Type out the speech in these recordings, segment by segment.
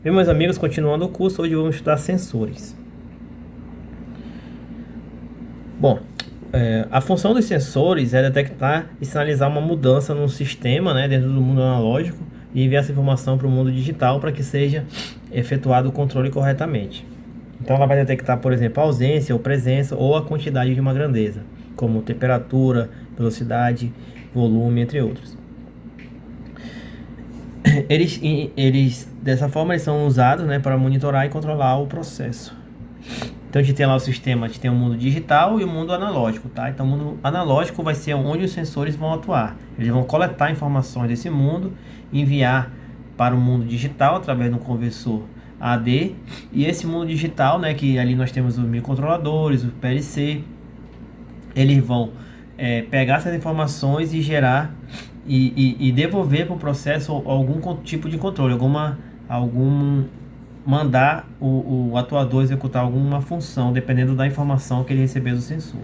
Bem, meus amigos, continuando o curso, hoje vamos estudar sensores. Bom, a função dos sensores é detectar e sinalizar uma mudança no sistema, né, dentro do mundo analógico e enviar essa informação para o mundo digital para que seja efetuado o controle corretamente. Então ela vai detectar, por exemplo, a ausência ou presença ou a quantidade de uma grandeza, como temperatura, velocidade, volume, entre outros. Dessa forma, eles são usados, né, para monitorar e controlar o processo. Então a gente tem lá o sistema, a gente tem o mundo digital e o mundo analógico, tá? Então o mundo analógico vai ser onde os sensores vão atuar. Eles vão coletar informações desse mundo e enviar para o mundo digital através de um conversor AD. E esse mundo digital, né, que ali nós temos os microcontroladores, o PLC, eles vão pegar essas informações e gerar e devolver para o processo algum tipo de controle, mandar o atuador executar alguma função, dependendo da informação que ele recebeu do sensor.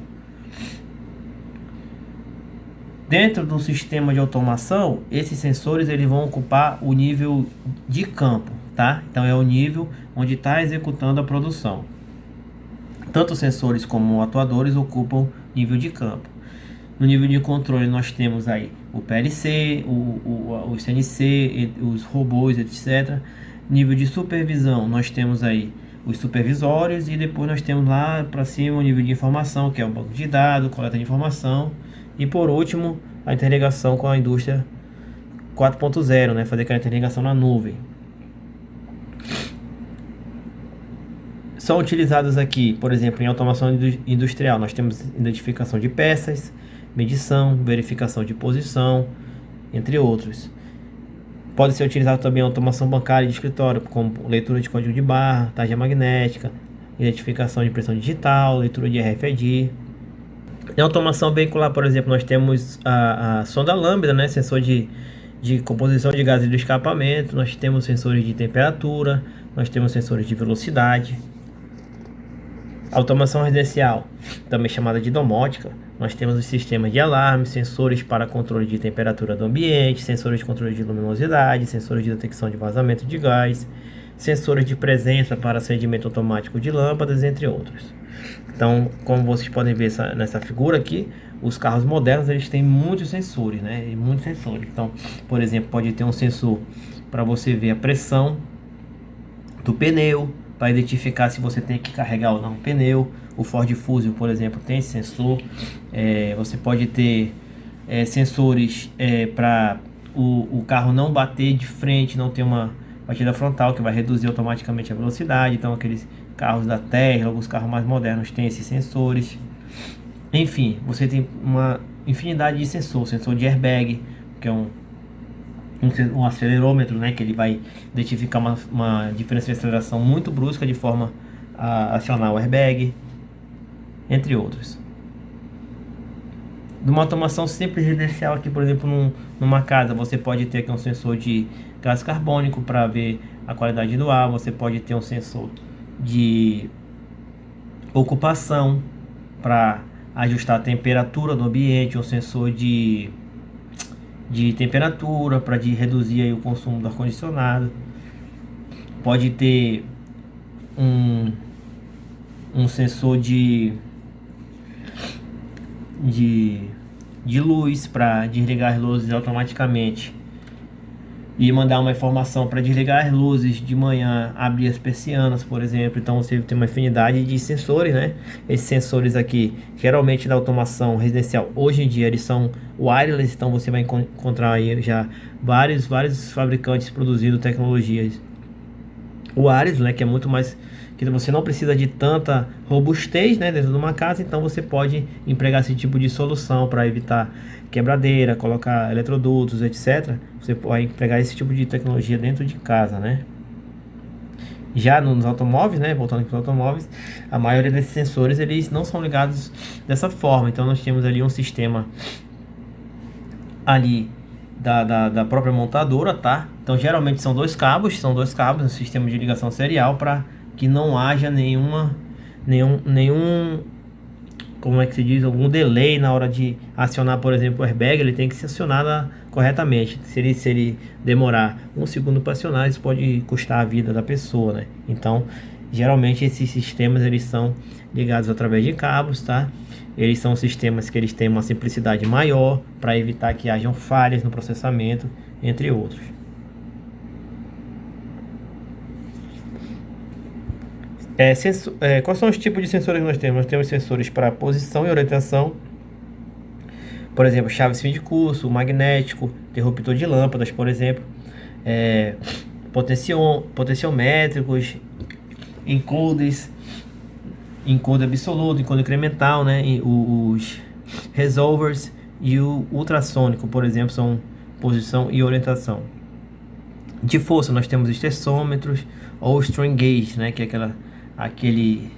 Dentro do sistema de automação, esses sensores eles vão ocupar o nível de campo, tá? Então é o nível onde está executando a produção. Tanto sensores como atuadores ocupam nível de campo. No nível de controle nós temos aí o PLC, o CNC, os robôs, etc. Nível de supervisão nós temos aí os supervisórios e depois nós temos lá para cima o nível de informação, que é o banco de dados, coleta de informação, e por último a interligação com a indústria 4.0, né, fazer aquela interligação na nuvem. São utilizados aqui, por exemplo, em automação industrial, nós temos identificação de peças, medição, verificação de posição, entre outros. Pode ser utilizado também em automação bancária de escritório, como leitura de código de barra, tarja magnética, identificação de impressão digital, leitura de RFID. Em automação veicular, por exemplo, nós temos a sonda lambda, né, sensor de composição de gases do escapamento, nós temos sensores de temperatura, nós temos sensores de velocidade. Automação residencial, também chamada de domótica, nós temos os sistemas de alarme, sensores para controle de temperatura do ambiente, sensores de controle de luminosidade, sensores de detecção de vazamento de gás, sensores de presença para acendimento automático de lâmpadas, entre outros. Então, como vocês podem ver nessa figura aqui, os carros modernos eles têm muitos sensores, né? Muitos sensores. Então, por exemplo, pode ter um sensor para você ver a pressão do pneu, para identificar se você tem que carregar ou não o pneu. O Ford Fusion, por exemplo, tem esse sensor. Você pode ter sensores para o carro não bater de frente, não ter uma batida frontal, que vai reduzir automaticamente a velocidade. Então aqueles carros da Tesla, alguns carros mais modernos têm esses sensores. Enfim, você tem uma infinidade de sensores. Sensor de airbag, que é um acelerômetro, né, que ele vai identificar uma diferença de aceleração muito brusca de forma a acionar o airbag, entre outros. De uma automação simples residencial aqui, por exemplo, numa casa, você pode ter aqui um sensor de gás carbônico para ver a qualidade do ar, você pode ter um sensor de ocupação para ajustar a temperatura do ambiente, um sensor de temperatura para reduzir aí o consumo do ar-condicionado. Pode ter um sensor de luz para desligar as luzes automaticamente e mandar uma informação para desligar as luzes de manhã, abrir as persianas, por exemplo. Então você tem uma infinidade de sensores, né? Esses sensores aqui, geralmente da automação residencial, hoje em dia eles são wireless, então você vai encontrar aí já vários fabricantes produzindo tecnologias wireless, né? Que é muito mais, que você não precisa de tanta robustez, né, dentro de uma casa. Então você pode empregar esse tipo de solução para evitar quebradeira, colocar eletrodutos, etc. Você pode empregar esse tipo de tecnologia dentro de casa, né? Já nos automóveis, né, voltando para os automóveis, a maioria desses sensores eles não são ligados dessa forma. Então nós temos ali um sistema ali da própria montadora, tá? Então geralmente são dois cabos no sistema de ligação serial para que não haja nenhum como é que se diz, algum delay na hora de acionar, por exemplo, o airbag, ele tem que ser acionado corretamente. Se ele demorar um segundo para acionar, isso pode custar a vida da pessoa, né? Então, geralmente esses sistemas eles são ligados através de cabos, tá? Eles são sistemas que eles têm uma simplicidade maior para evitar que hajam falhas no processamento, entre outros. Quais são os tipos de sensores que nós temos? Nós temos sensores para posição e orientação, por exemplo, chaves fim de curso, magnético, interruptor de lâmpadas, por exemplo, potenciométricos, encoders, encoder absoluto, encoder incremental, né? E os resolvers e o ultrassônico, por exemplo, são posição e orientação. De força nós temos os terçômetros ou strain gauge, né? Que é aquele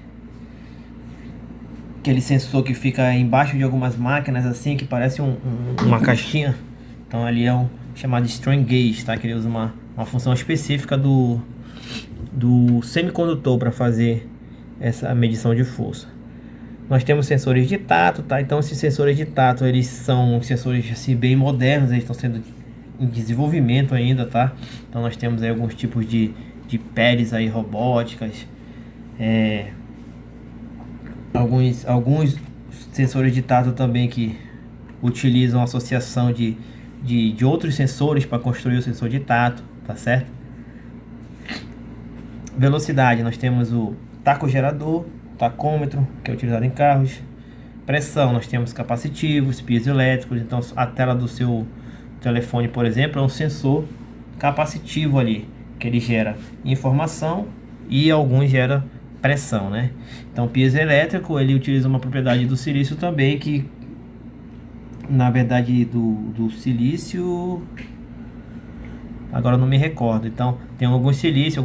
sensor que fica embaixo de algumas máquinas assim, que parece uma caixinha. Então ali é chamado de strain gauge, tá? Que ele usa uma função específica do semicondutor para fazer essa medição de força. Nós temos sensores de tato, tá? Então esses sensores de tato, eles são sensores assim bem modernos, eles estão sendo em desenvolvimento ainda, tá? Então nós temos aí alguns tipos de peles aí robóticas, alguns sensores de tato também que utilizam a associação de outros sensores para construir o sensor de tato, tá certo? Velocidade, nós temos o tacogerador, tacômetro, que é utilizado em carros. Pressão, nós temos capacitivos, piezoelétricos. Então a tela do seu telefone, por exemplo, é um sensor capacitivo ali, que ele gera informação e alguns gera pressão, né? Então piezoelétrico, ele utiliza uma propriedade do silício também, que na verdade do silício, agora eu não me recordo. Então tem alguns silício,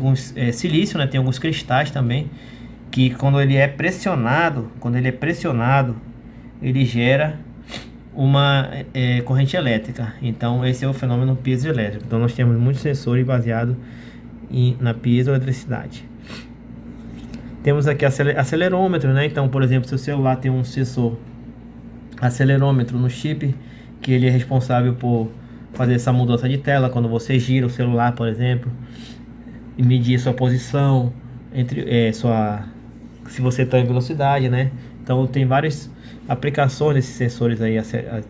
silício, né? Tem alguns cristais também, que quando ele é pressionado, ele gera uma corrente elétrica. Então esse é o fenômeno piezoelétrico. Então nós temos muitos sensores baseados na piezoeletricidade. Temos aqui acelerômetro, né? Então, por exemplo, se o celular tem um sensor acelerômetro no chip, que ele é responsável por fazer essa mudança de tela quando você gira o celular, por exemplo, e medir sua posição se você está em velocidade, né? Então tem várias aplicações desses sensores aí,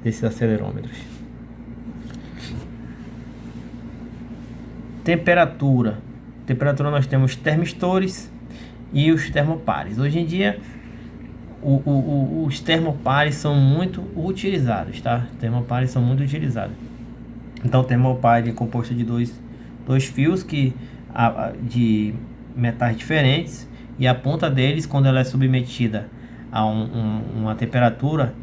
desses acelerômetros. Temperatura nós temos termistores e os termopares. Hoje em dia os termopares são muito utilizados, tá? Termopares são muito utilizados. Então o termopar é composto de dois fios de metais diferentes, e a ponta deles, quando ela é submetida a uma temperatura,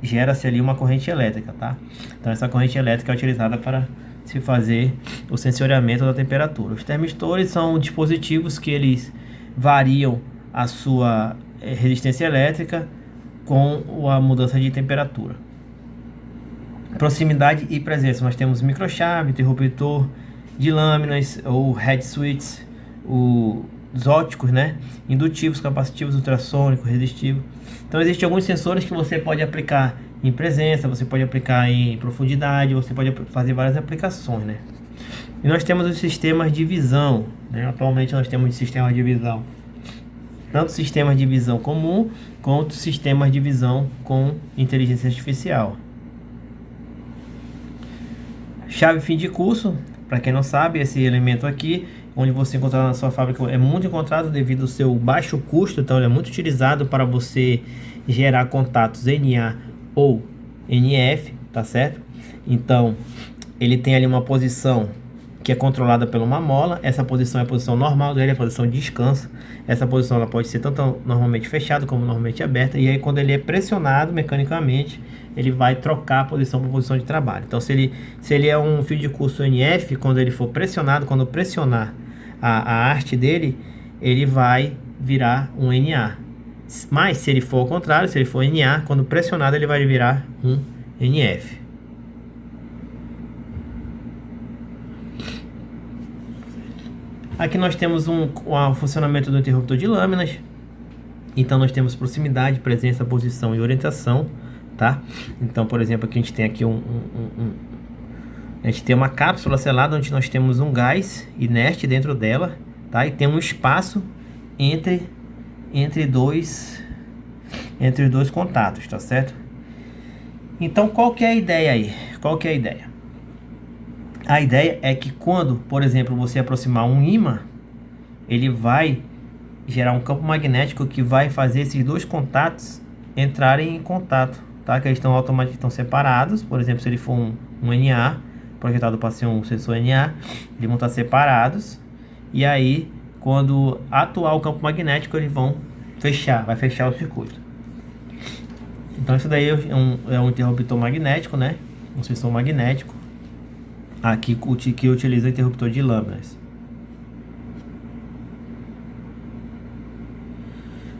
gera-se ali uma corrente elétrica, tá? Então essa corrente elétrica é utilizada para se fazer o sensoriamento da temperatura. Os termistores são dispositivos que eles variam a sua resistência elétrica com a mudança de temperatura. Proximidade e presença, nós temos microchave, interruptor de lâminas ou head switches, os óticos, né? Indutivos, capacitivos, ultrassônicos, resistivos. Então existem alguns sensores que você pode aplicar em presença, você pode aplicar em profundidade, você pode fazer várias aplicações, né? E nós temos os sistemas de visão, né? Atualmente nós temos sistemas de visão, tanto sistemas de visão comum quanto sistemas de visão com inteligência artificial. Chave fim de curso, para quem não sabe, esse elemento aqui, onde você encontrar na sua fábrica, é muito encontrado devido ao seu baixo custo. Então ele é muito utilizado para você gerar contatos NA ou NF, tá certo? Então ele tem ali uma posição que é controlada por uma mola. Essa posição é a posição normal dele, a posição de descanso. Essa posição ela pode ser tanto normalmente fechada como normalmente aberta, e aí quando ele é pressionado mecanicamente, ele vai trocar a posição para posição de trabalho. Então se ele é um fio de curso NF, quando ele for pressionado, quando pressionar a haste dele, ele vai virar um NA. Mas se ele for ao contrário, se ele for NA, quando pressionado ele vai virar um NF. Aqui nós temos o funcionamento do interruptor de lâminas. Então nós temos proximidade, presença, posição e orientação, tá? Então, por exemplo, aqui a gente tem aqui a gente tem uma cápsula selada onde nós temos um gás inerte dentro dela, tá? E tem um espaço entre os dois contatos, tá certo? Então, qual que é a ideia aí? Qual que é a ideia? A ideia é que quando, por exemplo, você aproximar um ímã, ele vai gerar um campo magnético que vai fazer esses dois contatos entrarem em contato, tá? Que eles estão automaticamente separados. Por exemplo, se ele for um NA, projetado para ser um sensor NA, eles vão estar separados. E aí, quando atuar o campo magnético, eles vão fechar, vai fechar o circuito. Então isso daí é um interruptor magnético, né? Um sensor magnético. Aqui que utiliza o interruptor de lâminas.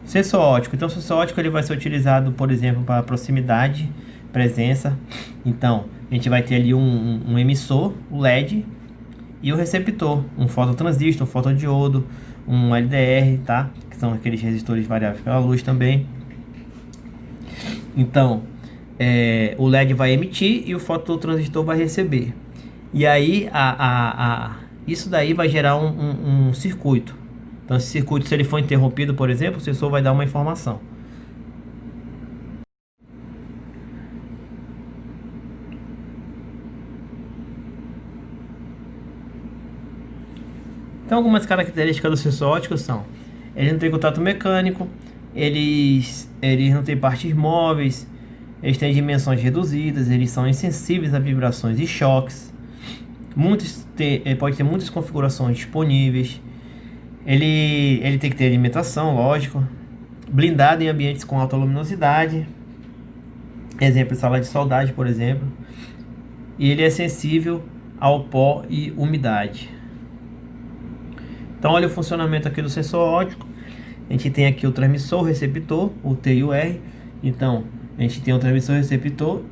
Sensor óptico. Então o sensor óptico ele vai ser utilizado, por exemplo, para proximidade, presença. Então a gente vai ter ali um emissor, o LED, e o receptor, um fototransistor, um fotodiodo, um LDR, tá? Que são aqueles resistores variáveis pela luz também. Então, o LED vai emitir e o fototransistor vai receber. E aí, isso daí vai gerar um circuito. Então, esse circuito, se ele for interrompido, por exemplo, o sensor vai dar uma informação. Então, algumas características do sensor óptico são: ele não tem contato mecânico, eles não têm partes móveis, eles têm dimensões reduzidas, eles são insensíveis a vibrações e choques. Pode ter muitas configurações disponíveis. Ele tem que ter alimentação, lógico. Blindado em ambientes com alta luminosidade. Exemplo, sala de soldagem, por exemplo. E ele é sensível ao pó e umidade. Então, olha o funcionamento aqui do sensor óptico. A gente tem aqui o transmissor, o receptor, o T e o R. Então, a gente tem o transmissor e o receptor.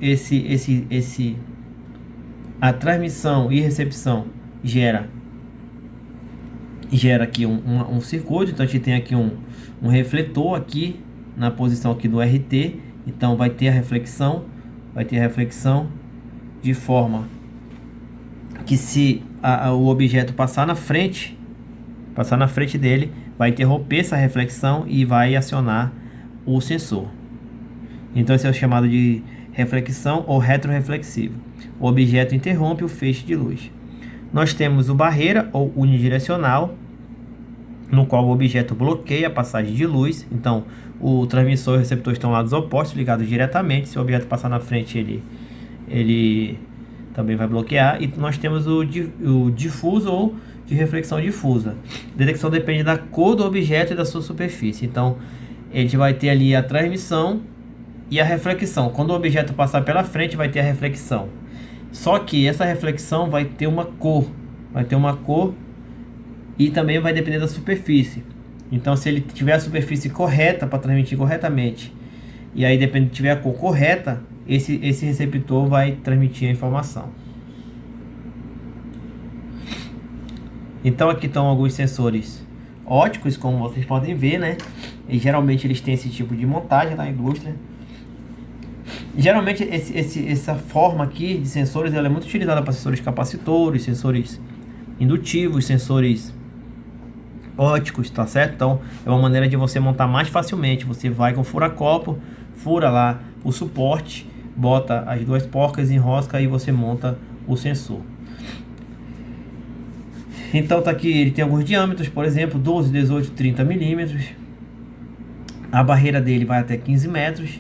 A transmissão e recepção gera aqui um circuito. Então a gente tem aqui um refletor aqui na posição aqui do RT. Então vai ter a reflexão de forma que se o objeto passar na frente dele, vai interromper essa reflexão e vai acionar o sensor. Então esse é o chamado de reflexão ou retroreflexivo. O objeto interrompe o feixe de luz. Nós temos o barreira ou unidirecional, no qual o objeto bloqueia a passagem de luz. Então, o transmissor e o receptor estão lados opostos, ligados diretamente. Se o objeto passar na frente, ele também vai bloquear. E nós temos o difuso ou de reflexão difusa. A detecção depende da cor do objeto e da sua superfície. Então, a gente vai ter ali a transmissão e a reflexão. Quando o objeto passar pela frente, vai ter a reflexão. Só que essa reflexão vai ter uma cor. E também vai depender da superfície. Então, se ele tiver a superfície correta para transmitir corretamente, e aí tiver a cor correta, esse receptor vai transmitir a informação. Então, aqui estão alguns sensores ópticos, como vocês podem ver, né? E geralmente eles têm esse tipo de montagem na indústria. Geralmente essa forma aqui de sensores ela é muito utilizada para sensores capacitores, sensores indutivos, sensores ópticos, tá certo? Então é uma maneira de você montar mais facilmente. Você vai com fura-copo, fura lá o suporte, bota as duas porcas, enrosca e você monta o sensor. Então tá aqui, ele tem alguns diâmetros, por exemplo, 12, 18, 30 milímetros. A barreira dele vai até 15 metros.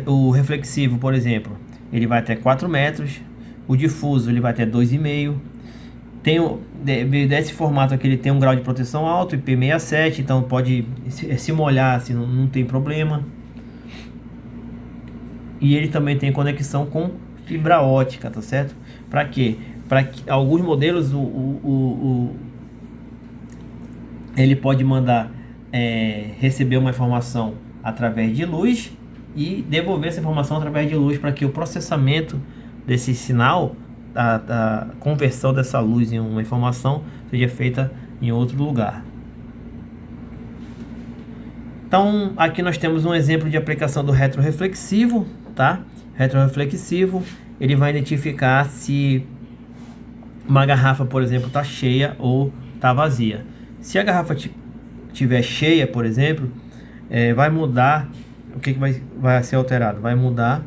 O reflexivo, por exemplo, ele vai até 4 metros. O difuso ele vai até 2,5. Desse formato aqui ele tem um grau de proteção alto, IP67, então pode se molhar assim, não tem problema. E ele também tem conexão com fibra ótica, tá certo? Para quê? Para que alguns modelos ele pode mandar receber uma informação através de luz e devolver essa informação através de luz para que o processamento desse sinal, a conversão dessa luz em uma informação seja feita em outro lugar. Então, aqui nós temos um exemplo de aplicação do retroreflexivo, tá? Retroreflexivo, ele vai identificar se uma garrafa, por exemplo, está cheia ou está vazia. Se a garrafa estiver cheia, por exemplo, vai mudar, o que vai ser alterado? Vai mudar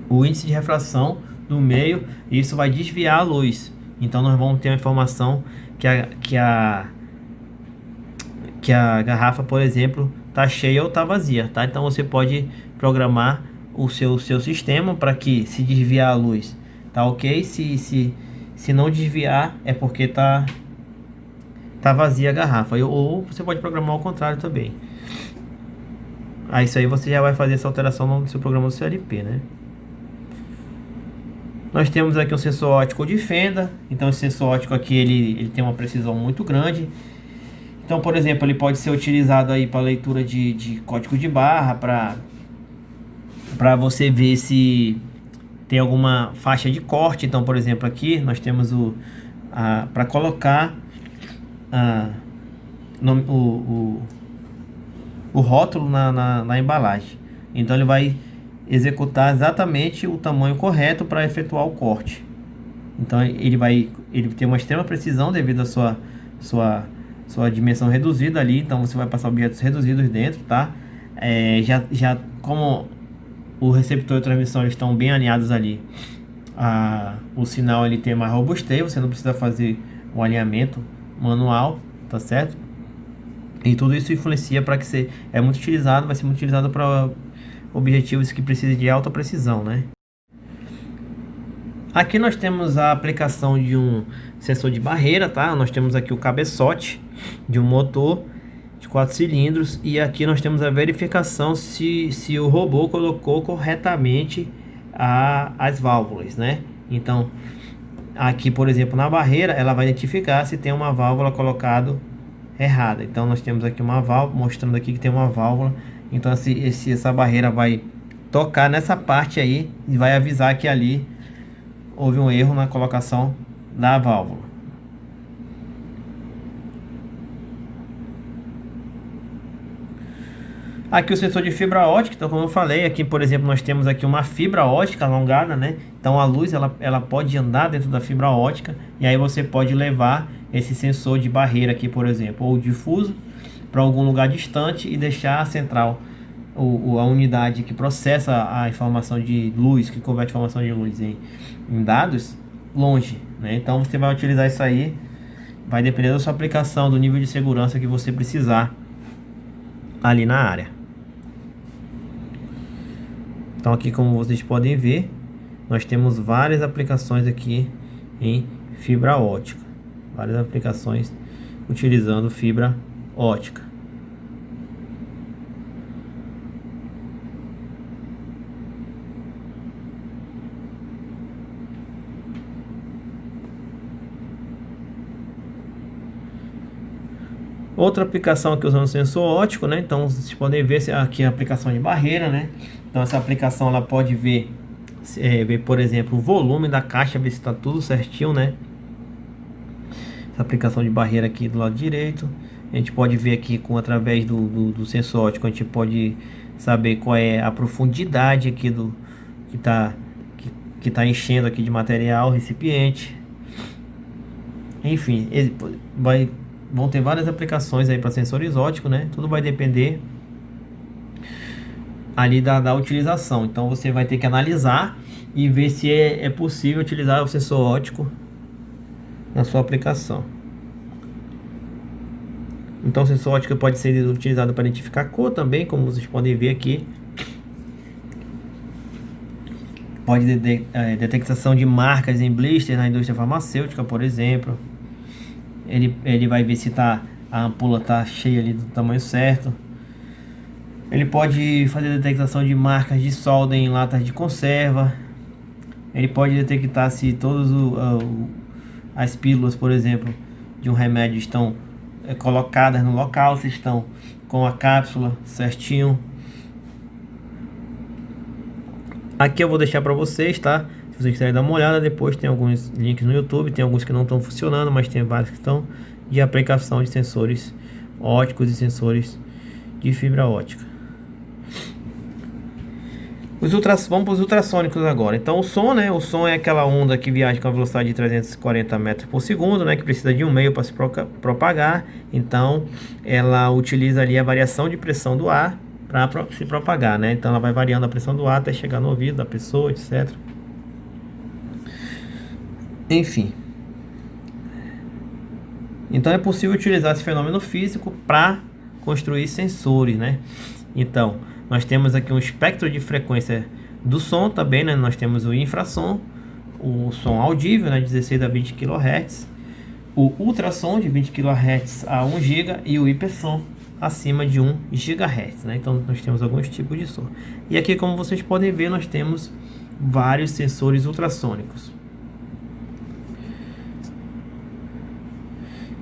o índice de refração do meio e isso vai desviar a luz. Então, nós vamos ter uma informação que a garrafa, por exemplo, está cheia ou está vazia, tá? Então você pode programar o seu sistema para que, se desviar a luz, tá ok? Se não desviar, é porque tá vazia a garrafa. Ou você pode programar ao contrário também. Aí isso aí você já vai fazer essa alteração no seu programa do CLP, né? Nós temos aqui um sensor óptico de fenda. Então esse sensor óptico aqui ele tem uma precisão muito grande. Então, por exemplo, ele pode ser utilizado aí para leitura de código de barra, para você ver se tem alguma faixa de corte. Então, por exemplo, aqui nós temos para colocar o rótulo na embalagem. Então ele vai executar exatamente o tamanho correto para efetuar o corte. Então ele tem uma extrema precisão devido à sua dimensão reduzida ali. Então você vai passar objetos reduzidos dentro, tá? Já como o receptor e a transmissão eles estão bem alinhados ali, o sinal ele tem mais robustez, você não precisa fazer um alinhamento manual, tá certo? E tudo isso influencia para que vai ser muito utilizado para objetivos que precisam de alta precisão, né? Aqui nós temos a aplicação de um sensor de barreira, tá? Nós temos aqui o cabeçote de um motor de 4 cilindros e aqui nós temos a verificação se o robô colocou corretamente as válvulas, né? Então, aqui, por exemplo, na barreira, ela vai identificar se tem uma válvula colocada errada. Então, nós temos aqui uma válvula, mostrando aqui que tem uma válvula. Então, essa barreira vai tocar nessa parte aí e vai avisar que ali houve um erro na colocação da válvula. Aqui o sensor de fibra ótica. Então, como eu falei, aqui, por exemplo, nós temos aqui uma fibra ótica alongada, né? Então, a luz ela pode andar dentro da fibra ótica e aí você pode levar esse sensor de barreira aqui, por exemplo, ou difuso, para algum lugar distante e deixar a central, a unidade que processa a informação de luz, que converte a informação de luz em dados, longe, né? Então, você vai utilizar isso aí, vai depender da sua aplicação, do nível de segurança que você precisar ali na área. Então aqui, como vocês podem ver, nós temos várias aplicações aqui em fibra ótica. Várias aplicações utilizando fibra ótica. Outra aplicação aqui usando sensor óptico, né? Então vocês podem ver aqui a aplicação de barreira, né? Então essa aplicação ela pode ver, por exemplo, o volume da caixa, ver se está tudo certinho, né? Essa aplicação de barreira aqui do lado direito. A gente pode ver aqui através do sensor óptico, a gente pode saber qual é a profundidade aqui que tá enchendo aqui de material, recipiente. Enfim, vão ter várias aplicações aí para sensores ópticos, né? Tudo vai depender ali da utilização. Então você vai ter que analisar e ver se é possível utilizar o sensor óptico na sua aplicação. Então o sensor óptico pode ser utilizado para identificar cor também, como vocês podem ver aqui. Pode detectação de marcas em blister na indústria farmacêutica, por exemplo. Ele vai ver se a ampola está cheia ali do tamanho certo. Ele pode fazer detectação de marcas de solda em latas de conserva. Ele pode detectar se todas as pílulas, por exemplo, de um remédio estão colocadas no local, se estão com a cápsula certinho. Aqui eu vou deixar para vocês, tá? Se vocês quiserem dar uma olhada, depois tem alguns links no YouTube, tem alguns que não estão funcionando, mas tem vários que estão de aplicação de sensores ópticos e sensores de fibra ótica. Vamos para os ultrassônicos agora. Então o som, né? O som é aquela onda que viaja com a velocidade de 340 metros por segundo, né? Que precisa de um meio para se propagar. Então ela utiliza ali a variação de pressão do ar para se propagar, né? Então ela vai variando a pressão do ar até chegar no ouvido da pessoa, etc. Enfim. Então é possível utilizar esse fenômeno físico para construir sensores, né? Então nós temos aqui um espectro de frequência do som também, né? Nós temos o infrassom, o som audível, né? 16 a 20 kHz, o ultrassom de 20 kHz a 1 GHz e o hipersom acima de 1 GHz, né? Então nós temos alguns tipos de som. E aqui, como vocês podem ver, nós temos vários sensores ultrassônicos.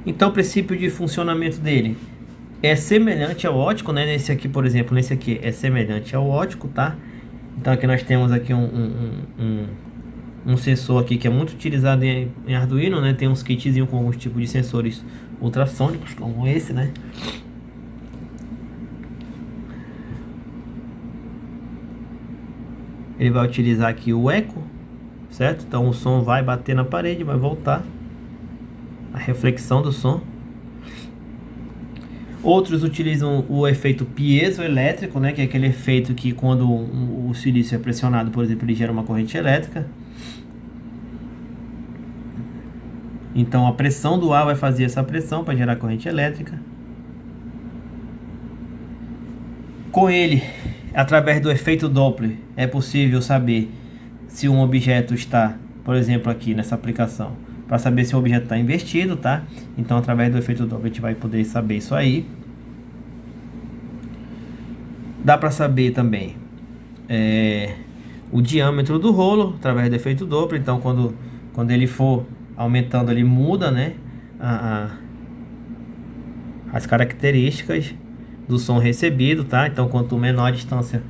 Então o princípio de funcionamento dele é semelhante ao óptico, né? Nesse aqui, por exemplo, nesse aqui é semelhante ao óptico, tá? Então aqui nós temos aqui um sensor aqui que é muito utilizado em Arduino, né? Tem uns kitzinhos com alguns tipos de sensores ultrassônicos, como esse, né? Ele vai utilizar aqui o eco, certo? Então o som vai bater na parede, vai voltar. A reflexão do som. Outros utilizam o efeito piezoelétrico, né, que é aquele efeito que quando o silício é pressionado, por exemplo, ele gera uma corrente elétrica. Então a pressão do ar vai fazer essa pressão para gerar corrente elétrica. Com ele, através do efeito Doppler, é possível saber se um objeto está, por exemplo, aqui nessa aplicação, para saber se o objeto está invertido, tá? Então, através do efeito Doppler, a gente vai poder saber isso aí. Dá para saber também o diâmetro do rolo, através do efeito Doppler. Então, quando ele for aumentando, ele muda, né? As características do som recebido, tá? Então, quanto menor a distância,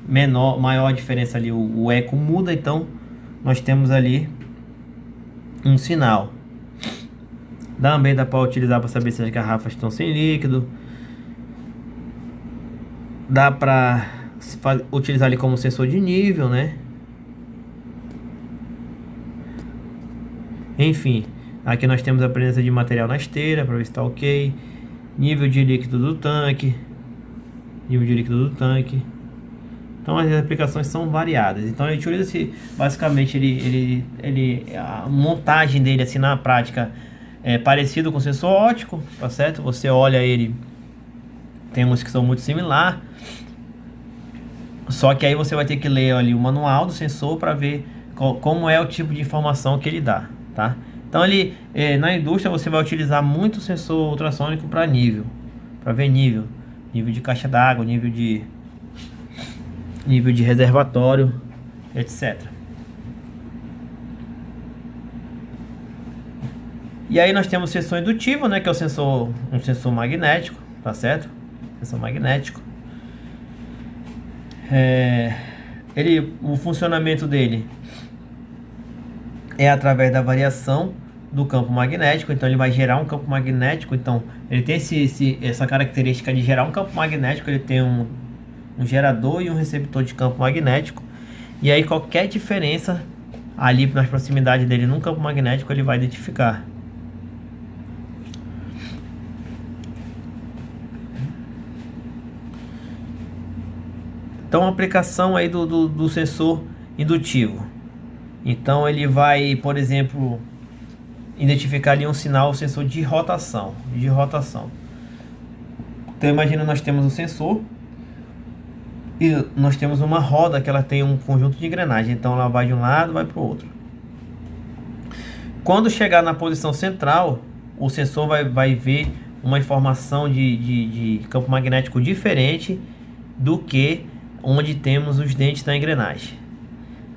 maior a diferença ali, o eco muda. Então, nós temos ali um sinal. Também dá para utilizar para saber se as garrafas estão sem líquido. Dá para utilizar ali como sensor de nível, né? Enfim, aqui nós temos a presença de material na esteira para ver se está ok. Nível de líquido do tanque. Então as aplicações são variadas. Então a gente utiliza basicamente a montagem dele assim na prática é parecido com o sensor óptico, tá certo? Você olha ele, tem uns que são muito similares. Só que aí você vai ter que ler ali o manual do sensor para ver como é o tipo de informação que ele dá, tá? Então na indústria você vai utilizar muito sensor ultrassônico para ver nível de caixa d'água, nível de reservatório, etc. E aí nós temos o sensor indutivo, né, que é um sensor magnético, tá certo? Sensor magnético. O funcionamento dele é através da variação do campo magnético. Então ele vai gerar um campo magnético. Então ele tem essa característica de gerar um campo magnético. Ele tem um gerador e um receptor de campo magnético. E aí qualquer diferença ali nas proximidades dele num campo magnético, ele vai identificar. Então a aplicação aí do sensor indutivo. Então ele vai, por exemplo, identificar ali um sinal, sensor de rotação. Então imagina, nós temos um sensor e nós temos uma roda que ela tem um conjunto de engrenagem. Então ela vai de um lado, vai para o outro. Quando chegar na posição central, o sensor vai ver uma informação de campo magnético diferente do que onde temos os dentes da engrenagem.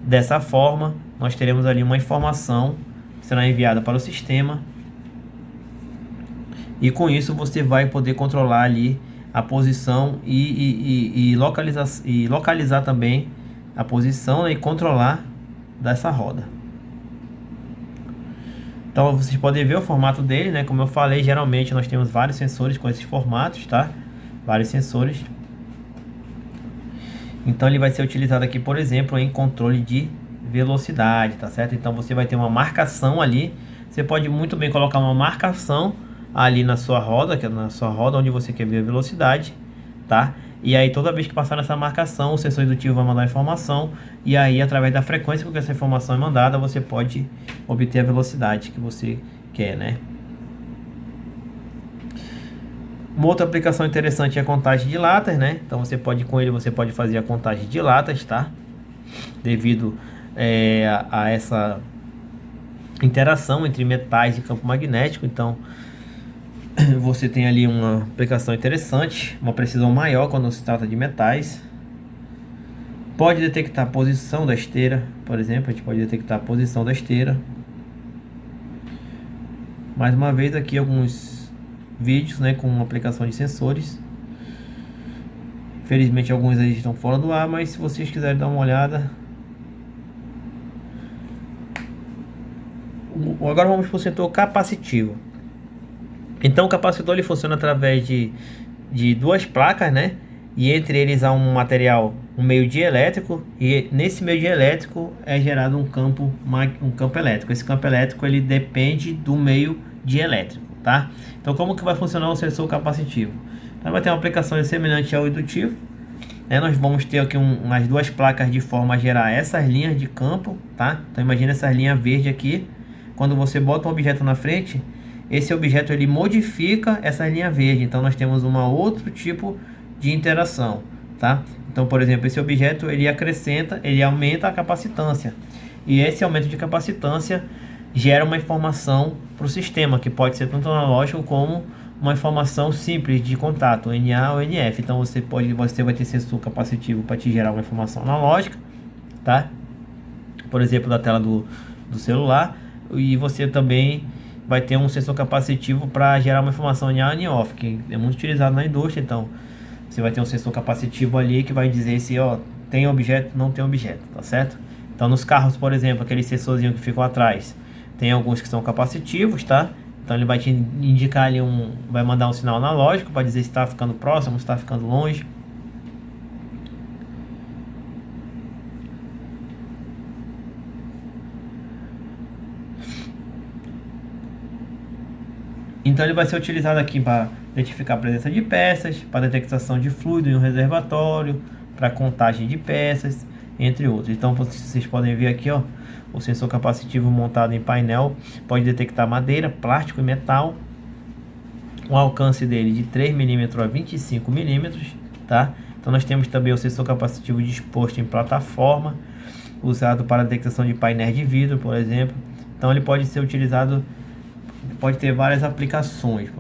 Dessa forma, nós teremos ali uma informação que será enviada para o sistema, e com isso você vai poder controlar ali a posição e localizar também a posição, né, e controlar dessa roda. Então vocês podem ver o formato dele, né? Como eu falei, geralmente nós temos vários sensores com esses formatos, tá? vários sensores. Então ele vai ser utilizado aqui, por exemplo, em controle de velocidade, tá certo? Então você vai ter uma marcação ali. Você pode muito bem colocar uma marcação ali na sua roda, que é na sua roda onde você quer ver a velocidade, tá? E aí toda vez que passar nessa marcação, o sensor indutivo vai mandar a informação, e aí através da frequência com que essa informação é mandada, você pode obter a velocidade que você quer, né? Uma outra aplicação interessante é a contagem de latas, né? Então você pode, com ele você pode fazer a contagem de latas, tá? Devido a essa interação entre metais e campo magnético. Então você tem ali uma aplicação interessante, uma precisão maior quando se trata de metais. Pode detectar a posição da esteira, por exemplo, a gente pode detectar a posição da esteira. Mais uma vez aqui alguns vídeos, né, com aplicação de sensores. Felizmente alguns aí estão fora do ar, mas se vocês quiserem dar uma olhada. Agora vamos para o setor capacitivo. Então o capacitor ele funciona através de duas placas, né? E entre eles há um material, um meio dielétrico, e nesse meio dielétrico é gerado um campo elétrico. Esse campo elétrico ele depende do meio dielétrico, tá? Então como que vai funcionar o sensor capacitivo? Então vai ter uma aplicação semelhante ao indutivo, né? Nós vamos ter aqui umas duas placas de forma a gerar essas linhas de campo, tá? Então imagina essa linha verde aqui. Quando você bota um objeto na frente, esse objeto ele modifica essa linha verde. Então nós temos um outro tipo de interação, tá? Então, por exemplo, esse objeto ele acrescenta, ele aumenta a capacitância. E esse aumento de capacitância gera uma informação para o sistema, que pode ser tanto analógico como uma informação simples de contato, NA ou NF. Então você vai ter sensor capacitivo para te gerar uma informação analógica, tá? Por exemplo, da tela do celular. E você também vai ter um sensor capacitivo para gerar uma informação NA e NOF, que é muito utilizado na indústria. Então você vai ter um sensor capacitivo ali que vai dizer se tem objeto, não tem objeto, tá certo? Então nos carros, por exemplo, aquele sensorzinho que ficou atrás, tem alguns que são capacitivos, tá? Então ele vai te indicar ali vai mandar um sinal analógico para dizer se está ficando próximo, se está ficando longe. Então ele vai ser utilizado aqui para identificar a presença de peças, para detecção de fluido em um reservatório, para contagem de peças, entre outros. Então vocês podem ver aqui, ó, o sensor capacitivo montado em painel pode detectar madeira, plástico e metal. O alcance dele de 3 mm a 25 mm, tá? Então nós temos também o sensor capacitivo disposto em plataforma, usado para detecção de painéis de vidro, por exemplo. Então ele pode ser utilizado, pode ter várias aplicações.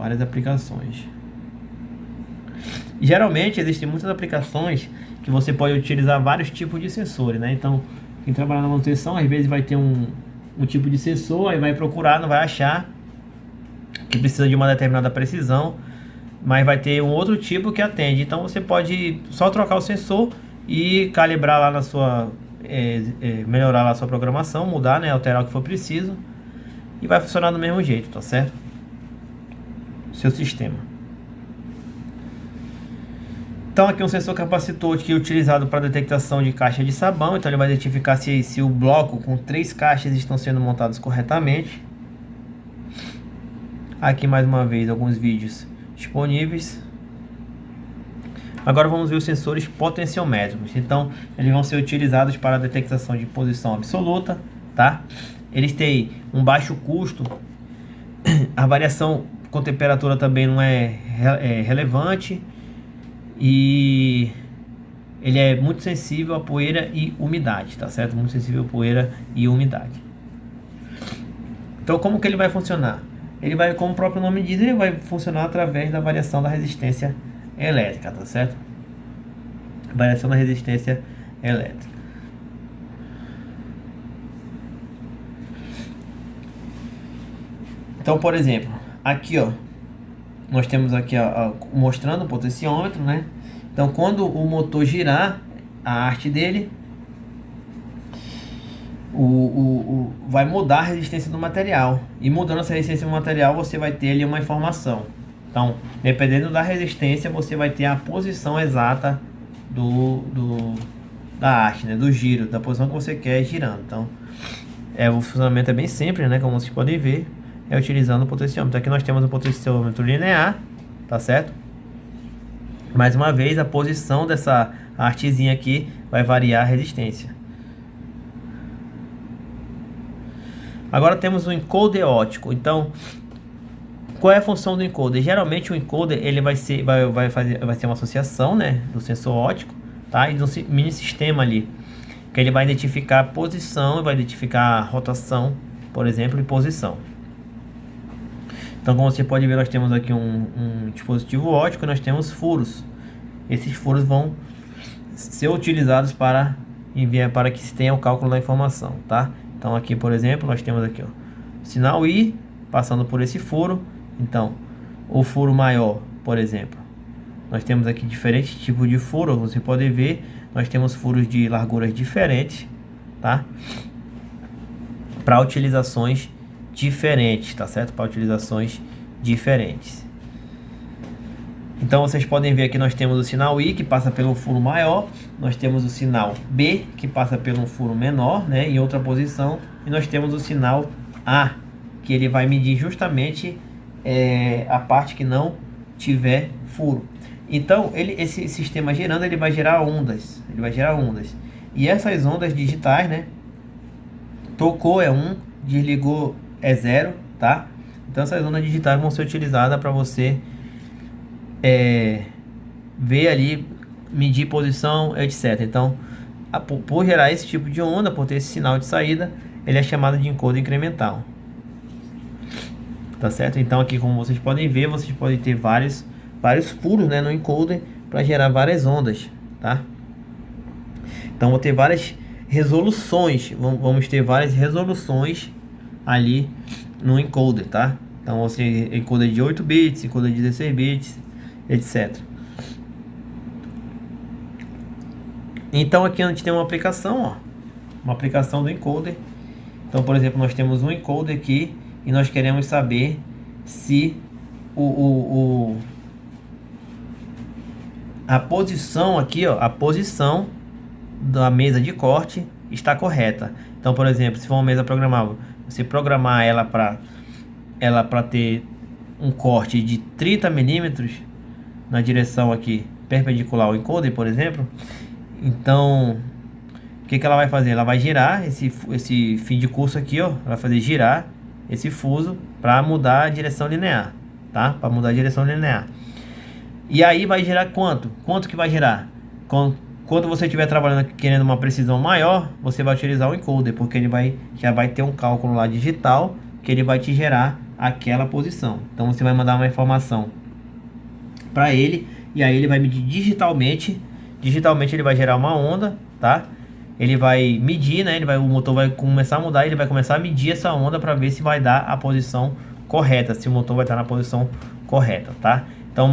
Geralmente existem muitas aplicações que você pode utilizar vários tipos de sensores, né? Então quem trabalha na manutenção às vezes vai ter um tipo de sensor, aí vai procurar, não vai achar, que precisa de uma determinada precisão, mas vai ter um outro tipo que atende. Então você pode só trocar o sensor e calibrar lá na sua melhorar lá a sua programação, mudar, né, alterar o que for preciso, e vai funcionar do mesmo jeito, tá certo? Seu sistema. Então aqui um sensor capacitor que é utilizado para detecção de caixa de sabão. Então ele vai identificar se o bloco com 3 caixas estão sendo montados corretamente. Aqui mais uma vez alguns vídeos disponíveis. Agora vamos ver os sensores potenciométricos. Então eles vão ser utilizados para a detecção de posição absoluta, tá? Eles têm um baixo custo, a variação com temperatura também não é relevante, e ele é muito sensível a poeira e umidade, tá certo? Muito sensível a poeira e umidade. Então como que ele vai funcionar? Ele vai, como o próprio nome diz, ele vai funcionar através da variação da resistência elétrica, tá certo? Variação da resistência elétrica. Então, por exemplo, aqui, ó, nós temos aqui, ó, mostrando o potenciômetro, né? Então, quando o motor girar, a arte dele, vai mudar a resistência do material. E mudando essa resistência do material, você vai ter ali uma informação. Então, dependendo da resistência, você vai ter a posição exata da haste, né? Do giro, da posição que você quer girando. Então, o funcionamento é bem simples, né? Como vocês podem ver, é utilizando o potenciômetro. Aqui nós temos o potenciômetro linear, tá certo? Mais uma vez, a posição dessa hastezinha aqui vai variar a resistência. Agora temos o encoder óptico. Então, qual é a função do encoder? Geralmente o encoder ele vai ser uma associação, né, do sensor óptico, tá? E do mini sistema ali, que ele vai identificar a posição, vai identificar a rotação, por exemplo, e posição. Então, como você pode ver, nós temos aqui um dispositivo óptico e nós temos furos. Esses furos vão ser utilizados para que se tenha o cálculo da informação, tá? Então, aqui, por exemplo, nós temos aqui, ó, sinal I passando por esse furo. Então, o furo maior, por exemplo, nós temos aqui diferentes tipos de furo. Você pode ver, nós temos furos de larguras diferentes, tá? Para utilizações diferentes, tá certo? Para utilizações diferentes. Então vocês podem ver aqui nós temos o sinal I que passa pelo furo maior, nós temos o sinal B que passa pelo furo menor, né, em outra posição, e nós temos o sinal A que ele vai medir justamente a parte que não tiver furo. Então esse sistema girando ele vai gerar ondas, e essas ondas digitais, né, tocou é 1, desligou é 0, tá? Então essas ondas digitais vão ser utilizadas para você ver ali, medir posição, etc. Então, por gerar esse tipo de onda, por ter esse sinal de saída, ele é chamado de encoder incremental. Tá certo? Então aqui, como vocês podem ver, vocês podem ter vários furos, né, no encoder para gerar várias ondas, tá? Então vou ter várias resoluções, vamos ter várias resoluções ali no encoder, tá? Então você encoder de 8 bits, encoder de 16 bits, etc. Então aqui a gente tem uma aplicação, ó, uma aplicação do encoder. Então, por exemplo, nós temos um encoder aqui e nós queremos saber se a posição aqui, ó, a posição da mesa de corte está correta. Então, por exemplo, se for uma mesa programável, você programar ela para ter um corte de 30 milímetros na direção aqui perpendicular ao encoder, por exemplo. Então, o que ela vai fazer? Ela vai girar esse fim de curso aqui, ó. Ela vai fazer girar esse fuso para mudar a direção linear, tá? Para mudar a direção linear. E aí vai girar quanto? Quanto que vai girar? Quando você estiver trabalhando querendo uma precisão maior, você vai utilizar o encoder, porque ele já vai ter um cálculo lá digital que ele vai te gerar aquela posição. Então você vai mandar uma informação para ele e aí ele vai medir digitalmente ele vai gerar uma onda, tá? Ele vai medir, né? O motor vai começar a mudar, ele vai começar a medir essa onda para ver se vai dar a posição correta, se o motor vai estar na posição correta, tá? Então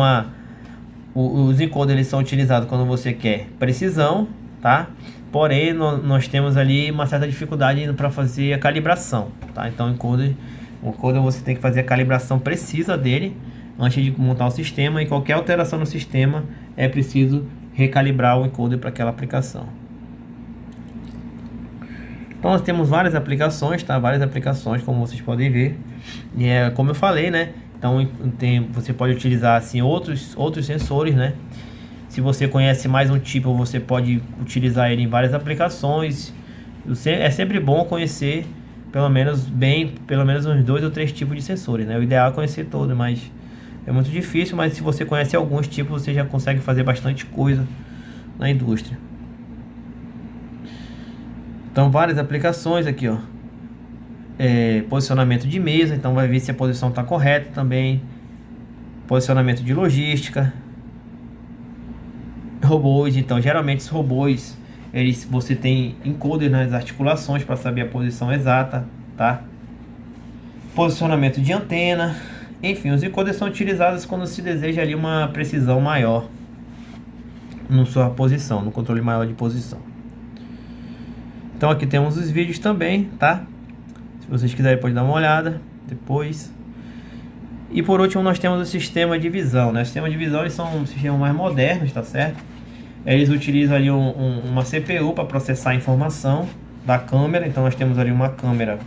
os encoders eles são utilizados quando você quer precisão, tá? Porém nós temos ali uma certa dificuldade para fazer a calibração, tá? Então o encoder você tem que fazer a calibração precisa dele antes de montar o sistema, e qualquer alteração no sistema é preciso recalibrar o encoder para aquela aplicação. Então nós temos várias aplicações, tá? Várias aplicações, como vocês podem ver. E como eu falei, né? Então você pode utilizar assim outros sensores, né? Se você conhece mais um tipo, você pode utilizar ele em várias aplicações. É sempre bom conhecer pelo menos uns 2 ou 3 tipos de sensores, né? O ideal é conhecer todos, mas é muito difícil. Mas se você conhece alguns tipos, você já consegue fazer bastante coisa na indústria. Então várias aplicações aqui, ó. Posicionamento de mesa, então vai ver se a posição está correta também. Posicionamento de logística. Robôs, então geralmente os robôs você tem encoder nas articulações para saber a posição exata, tá? Posicionamento de antena, enfim, os encoders são utilizados quando se deseja ali uma precisão maior na sua posição, no controle maior de posição. Então aqui temos os vídeos também, tá? Se vocês quiserem pode dar uma olhada depois. E por último nós temos o sistema de visão, né? O sistema de visão, eles são sistemas mais modernos, tá certo? Eles utilizam ali uma CPU para processar a informação da câmera. Então nós temos ali uma câmera.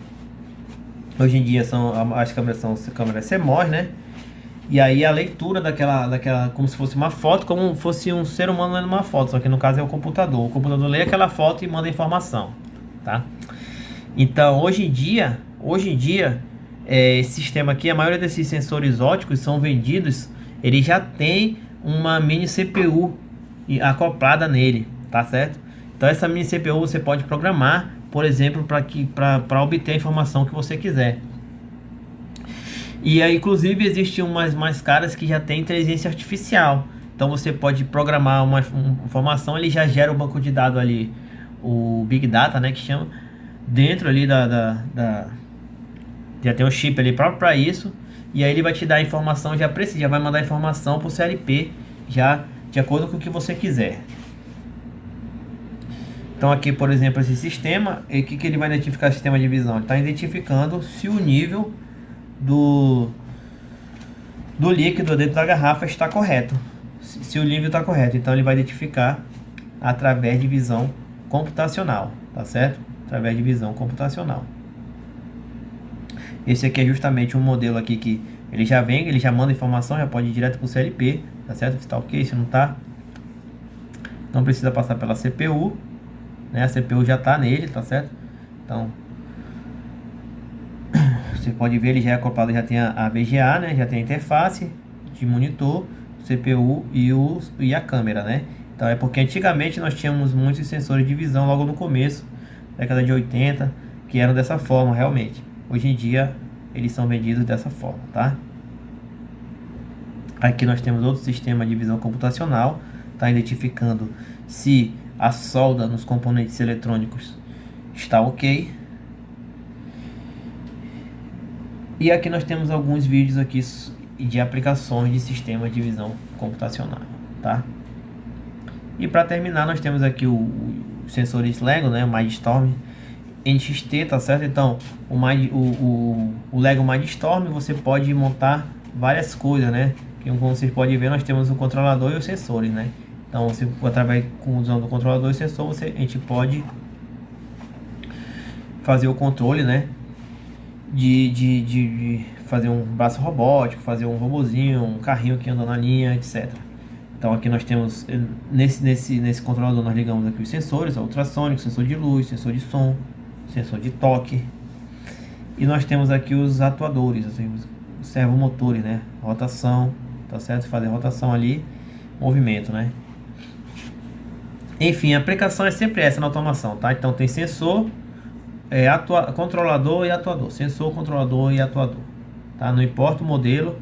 Hoje em dia as câmeras são câmeras CMOS, né? E aí a leitura daquela como se fosse uma foto, como fosse um ser humano lendo uma foto, só que no caso é o computador. O computador lê aquela foto e manda informação, tá? Então hoje em dia, esse sistema aqui, a maioria desses sensores ópticos são vendidos, ele já tem uma mini CPU acoplada nele, tá certo? Então essa mini CPU você pode programar, por exemplo, para obter a informação que você quiser. E aí, inclusive, existem umas mais caras que já tem inteligência artificial. Então você pode programar uma informação, ele já gera o banco de dados ali, o Big Data, né, que chama, dentro ali já tem um chip ali próprio para isso. E aí ele vai te dar a informação, já vai mandar a informação para o CLP, já de acordo com o que você quiser. Então aqui, por exemplo, esse sistema, o que ele vai identificar o sistema de visão? Ele está identificando se o nível do líquido dentro da garrafa está correto, se o nível está correto. Então ele vai identificar através de visão computacional, tá certo? Através de visão computacional. Esse aqui é justamente um modelo aqui que ele já manda informação, já pode ir direto para o CLP, tá certo? Se está ok, se não está, não precisa passar pela CPU, né? A CPU já está nele, tá certo? Então você pode ver, ele já é acoplado, já tem a VGA, né? Já tem a interface de monitor, CPU e a câmera, né? Então é porque antigamente nós tínhamos muitos sensores de visão logo no começo, década de 80, que eram dessa forma realmente. Hoje em dia eles são vendidos dessa forma, tá? Aqui nós temos outro sistema de visão computacional, tá identificando se a solda nos componentes eletrônicos está ok. E aqui nós temos alguns vídeos aqui de aplicações de sistemas de visão computacional, tá? E para terminar, nós temos aqui os sensores LEGO, né? O Mindstorm NXT, tá certo? Então, o LEGO Mindstorm você pode montar várias coisas, né? Como vocês podem ver, nós temos o controlador e os sensores, né? Então, através usando o controlador e o sensor, a gente pode fazer o controle, né? De fazer um braço robótico, fazer um robozinho, um carrinho que anda na linha, etc. Então aqui nós temos, nesse controlador nós ligamos aqui os sensores, ultrassônico, sensor de luz, sensor de som, sensor de toque. E nós temos aqui os atuadores, assim, os servomotores, né? Rotação, tá certo? Fazer rotação ali, movimento, né? Enfim, a aplicação é sempre essa na automação, tá? Então tem sensor, controlador e atuador, sensor, controlador e atuador, tá? Não importa o modelo,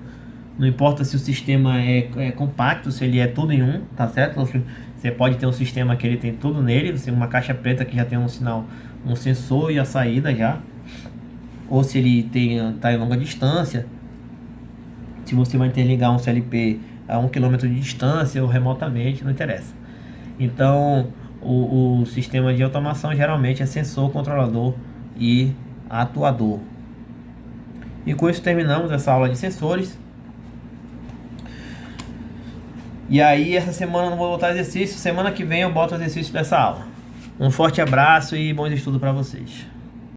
não importa se o sistema é compacto, se ele é tudo em um, tá certo? Você pode ter um sistema que ele tem tudo nele, você tem uma caixa preta que já tem um sinal, um sensor e a saída já, ou se ele tá em longa distância, se você vai interligar um CLP a 1 km de distância ou remotamente, não interessa. Então o sistema de automação geralmente é sensor, controlador e atuador. E com isso terminamos essa aula de sensores. E aí essa semana eu não vou botar exercício, semana que vem eu boto o exercício dessa aula. Um forte abraço e bons estudos para vocês.